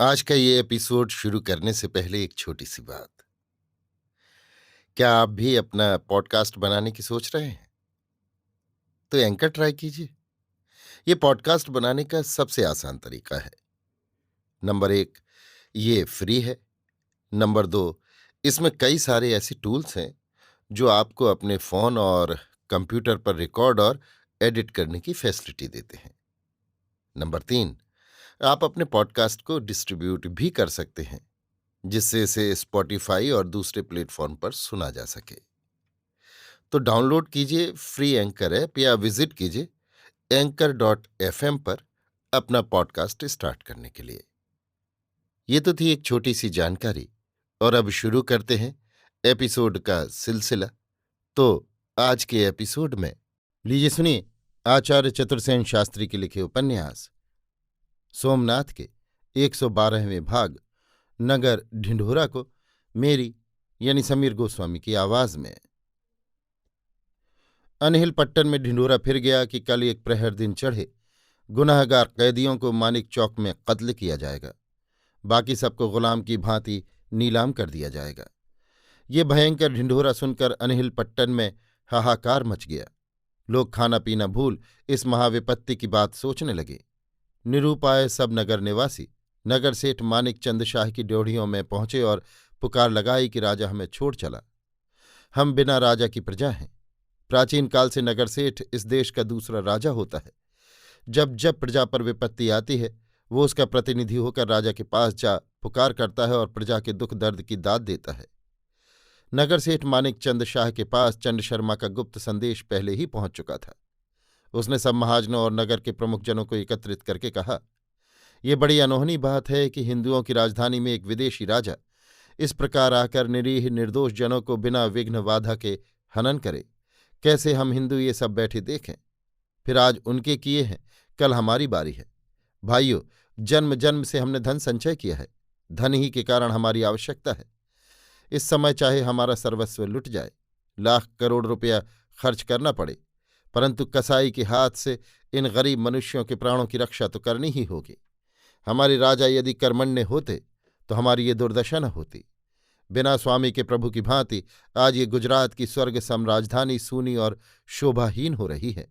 आज का ये एपिसोड शुरू करने से पहले एक छोटी सी बात। क्या आप भी अपना पॉडकास्ट बनाने की सोच रहे हैं? तो एंकर ट्राई कीजिए। ये पॉडकास्ट बनाने का सबसे आसान तरीका है। नंबर 1, ये फ्री है। नंबर 2, इसमें कई सारे ऐसे टूल्स हैं जो आपको अपने फ़ोन और कंप्यूटर पर रिकॉर्ड और एडिट करने की फैसिलिटी देते हैं। नंबर 3, आप अपने पॉडकास्ट को डिस्ट्रीब्यूट भी कर सकते हैं, जिससे इसे स्पॉटिफाई और दूसरे प्लेटफॉर्म पर सुना जा सके। तो डाउनलोड कीजिए फ्री एंकर ऐप या विजिट कीजिए anchor.fm पर अपना पॉडकास्ट स्टार्ट करने के लिए। ये तो थी एक छोटी सी जानकारी, और अब शुरू करते हैं एपिसोड का सिलसिला। तो आज के एपिसोड में लीजिए सुनिए आचार्य चतुर्सेन शास्त्री के लिखे उपन्यास सोमनाथ के 112वें भाग नगर ढिंढोरा को मेरी यानी समीर गोस्वामी की आवाज में। अनहिल पट्टन में ढिंढोरा फिर गया कि कल एक प्रहर दिन चढ़े गुनाहगार कैदियों को मानिक चौक में कत्ल किया जाएगा। बाकी सबको गुलाम की भांति नीलाम कर दिया जाएगा। ये भयंकर ढिंढोरा सुनकर अनहिल पट्टन में हाहाकार मच गया। लोग खाना पीना भूल इस महाविपत्ति की बात सोचने लगे। निरूपाय सब नगर निवासी नगर सेठ मानिक चंद शाह की ड्योढ़ियों में पहुंचे और पुकार लगाई कि राजा हमें छोड़ चला। हम बिना राजा की प्रजा हैं। प्राचीन काल से नगर सेठ इस देश का दूसरा राजा होता है। जब जब प्रजा पर विपत्ति आती है वो उसका प्रतिनिधि होकर राजा के पास जा पुकार करता है और प्रजा के दुख दर्द की दाद देता है। नगर सेठ मानिक चंद शाह के पास चंद शर्मा का गुप्त संदेश पहले ही पहुंच चुका था। उसने सब महाजनों और नगर के प्रमुख जनों को एकत्रित करके कहा, ये बड़ी अनोहनी बात है कि हिंदुओं की राजधानी में एक विदेशी राजा इस प्रकार आकर निरीह निर्दोष जनों को बिना विघ्न बाधा के हनन करे। कैसे हम हिंदू ये सब बैठे देखें? फिर आज उनके किए हैं, कल हमारी बारी है। भाइयों, जन्म जन्म से हमने धन संचय किया है। धन ही के कारण हमारी आवश्यकता है। इस समय चाहे हमारा सर्वस्व लुट जाए, लाख करोड़ रुपया खर्च करना पड़े, परंतु कसाई के हाथ से इन गरीब मनुष्यों के प्राणों की रक्षा तो करनी ही होगी। हमारे राजा यदि कर्मण्य होते तो हमारी ये दुर्दशा न होती। बिना स्वामी के प्रभु की भांति आज ये गुजरात की स्वर्ग सम राजधानी सूनी और शोभाहीन हो रही है।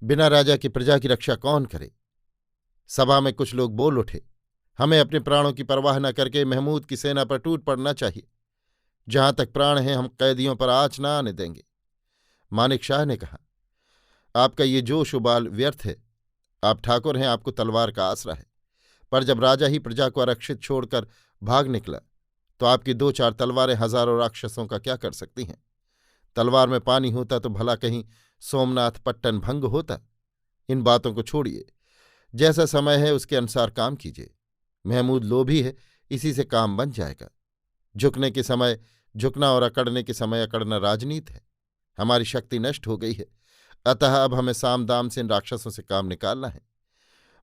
बिना राजा की प्रजा की रक्षा कौन करे? सभा में कुछ लोग बोल उठे, हमें अपने प्राणों की परवाह न करके महमूद की सेना पर टूट पड़ना चाहिए। जहां तक प्राण हैं हम कैदियों पर आँच न आने देंगे। मानिक शाह ने कहा, आपका ये जोश उबाल व्यर्थ है। आप ठाकुर हैं, आपको तलवार का आसरा है। पर जब राजा ही प्रजा को आरक्षित छोड़कर भाग निकला तो आपकी 2-4 तलवारें हजारों राक्षसों का क्या कर सकती हैं? तलवार में पानी होता तो भला कहीं सोमनाथ पट्टन भंग होता? इन बातों को छोड़िए। जैसा समय है उसके अनुसार काम कीजिए। महमूद लोभी है, इसी से काम बन जाएगा। झुकने के समय झुकना और अकड़ने के समय अकड़ना राजनीति है। हमारी शक्ति नष्ट हो गई है, अतः अब हमें साम दाम से इन राक्षसों से काम निकालना है।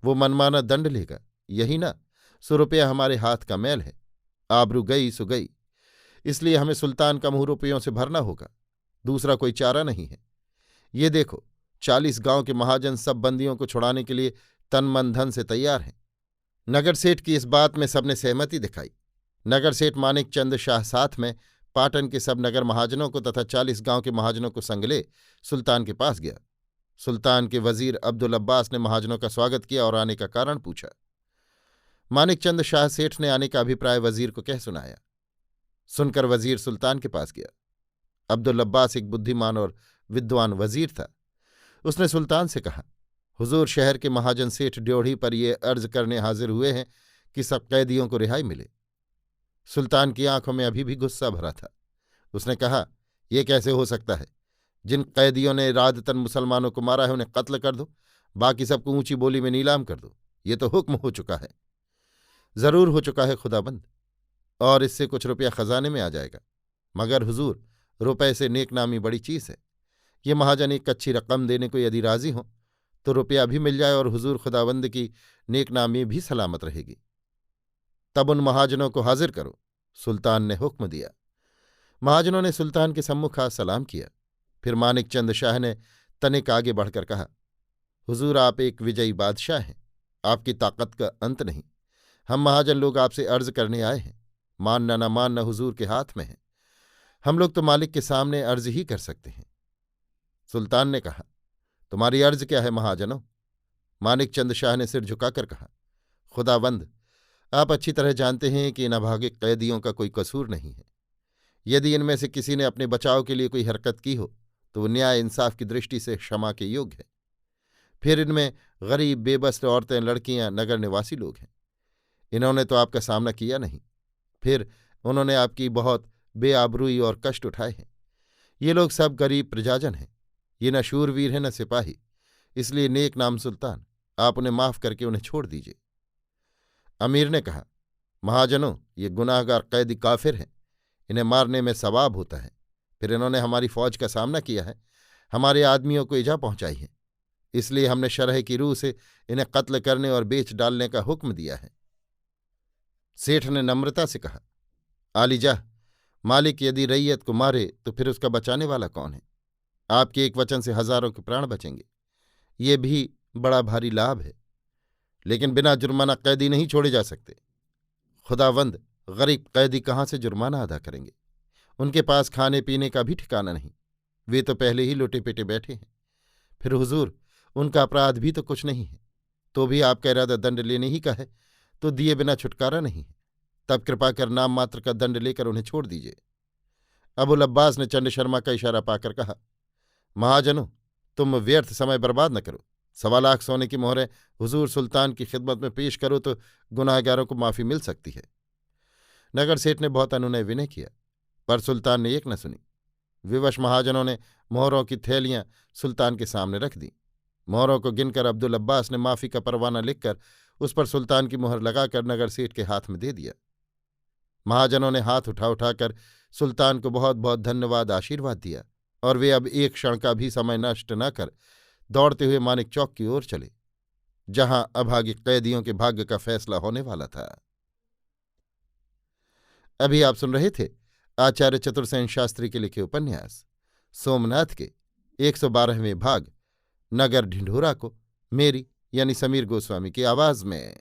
वो मनमाना दंड लेगा, यही ना? 100 रुपया हमारे हाथ का मैल है। आबरू गई सो गई। इसलिए हमें सुल्तान का मुंह रुपयों से भरना होगा। दूसरा कोई चारा नहीं है। ये देखो, 40 गांव के महाजन सब बंदियों को छुड़ाने के लिए तन मन धन से तैयार हैं। नगर सेठ की इस बात में सबने सहमति दिखाई। नगर सेठ मानिक चंद शाह साथ में पाटन के सब नगर महाजनों को तथा 40 गांव के महाजनों को संग ले सुल्तान के पास गया। सुल्तान के वजीर अब्दुल अब्बास ने महाजनों का स्वागत किया और आने का कारण पूछा। मानिक चंद शाह सेठ ने आने का अभिप्राय वजीर को कह सुनाया। सुनकर वजीर सुल्तान के पास गया। अब्दुल अब्बास एक बुद्धिमान और विद्वान वजीर था। उसने सुल्तान से कहा, हुजूर, शहर के महाजन सेठ ड्योढ़ी पर ये अर्ज करने हाजिर हुए हैं कि सब कैदियों को रिहाई मिले। सुल्तान की आंखों में अभी भी गुस्सा भरा था। उसने कहा, यह कैसे हो सकता है? जिन कैदियों ने रादतन मुसलमानों को मारा है उन्हें कत्ल कर दो, बाकी सबको ऊंची बोली में नीलाम कर दो। ये तो हुक्म हो चुका है। जरूर हो चुका है खुदाबंद, और इससे कुछ रुपया खजाने में आ जाएगा। मगर हुजूर, रुपए से नेकनामी बड़ी चीज है। ये महाजन एक अच्छी रकम देने को यदि राजी हों तो रुपया भी मिल जाए और हुजूर खुदाबंद की नेकनामी भी सलामत रहेगी। तब उन महाजनों को हाजिर करो, सुल्तान ने हुक्म दिया। महाजनों ने सुल्तान के सम्मुख आज सलाम किया। फिर मानिक चंद शाह ने तनिक आगे बढ़कर कहा, हुजूर, आप एक विजयी बादशाह हैं। आपकी ताकत का अंत नहीं। हम महाजन लोग आपसे अर्ज करने आए हैं। मानना न मानना हुजूर के हाथ में है। हम लोग तो मालिक के सामने अर्ज ही कर सकते हैं। सुल्तान ने कहा, तुम्हारी अर्ज क्या है महाजनों? मानिक चंद शाह ने सिर झुकाकर कहा, खुदाबंद, आप अच्छी तरह जानते हैं कि इन अभागे कैदियों का कोई कसूर नहीं है। यदि इनमें से किसी ने अपने बचाव के लिए कोई हरकत की हो तो वो न्याय इंसाफ की दृष्टि से क्षमा के योग्य है। फिर इनमें गरीब बेबस औरतें, लड़कियां, नगर निवासी लोग हैं। इन्होंने तो आपका सामना किया नहीं। फिर उन्होंने आपकी बहुत बेआबरूई और कष्ट उठाए हैं। ये लोग सब गरीब प्रजाजन हैं। ये न शूरवीर हैं न सिपाही। इसलिए नेक नाम सुल्तान, आप उन्हें माफ करके उन्हें छोड़ दीजिए। अमीर ने कहा, महाजनों, ये गुनाहगार कैदी काफिर हैं। इन्हें मारने में सवाब होता है। फिर इन्होंने हमारी फौज का सामना किया है, हमारे आदमियों को इजा पहुंचाई है। इसलिए हमने शरह की रूह से इन्हें कत्ल करने और बेच डालने का हुक्म दिया है। सेठ ने नम्रता से कहा, आलीजा, मालिक यदि रैयत को मारे तो फिर उसका बचाने वाला कौन है? आपके एक वचन से हजारों के प्राण बचेंगे। ये भी बड़ा भारी लाभ है। लेकिन बिना जुर्माना कैदी नहीं छोड़े जा सकते। खुदावंद, गरीब कैदी कहाँ से जुर्माना अदा करेंगे? उनके पास खाने पीने का भी ठिकाना नहीं। वे तो पहले ही लुटे पिटे बैठे हैं। फिर हुजूर, उनका अपराध भी तो कुछ नहीं है। तो भी आपका इरादा दंड लेने ही का है, तो दिए बिना छुटकारा नहीं है। तब कृपा कर नाम मात्र का दंड लेकर उन्हें छोड़ दीजिए। अबुल अब्बास ने चंड शर्मा का इशारा पाकर कहा, महाजनों, तुम व्यर्थ समय बर्बाद न करो। 1.25 लाख सोने की मोहरें हुजूर सुल्तान की खिदमत में पेश करो तो गुनाहगारों को माफी मिल सकती है। नगर सेठ ने बहुत अनुनय विनय किया, पर सुल्तान ने एक न सुनी। विवश महाजनों ने मोहरों की थैलियां सुल्तान के सामने रख दी। मोहरों को गिनकर अब्दुल अब्बास ने माफी का परवाना लिखकर उस पर सुल्तान की मोहर लगाकर नगर सेठ के हाथ में दे दिया। महाजनों ने हाथ उठा उठाकर सुल्तान को बहुत बहुत धन्यवाद आशीर्वाद दिया और वे अब एक क्षण का भी समय नष्ट न कर दौड़ते हुए मानिक चौक की ओर चले, जहां अभागे कैदियों के भाग्य का फैसला होने वाला था। अभी आप सुन रहे थे आचार्य चतुर्सेन शास्त्री के लिखे उपन्यास सोमनाथ के 112वें भाग नगर ढिंढोरा को मेरी यानी समीर गोस्वामी की आवाज में।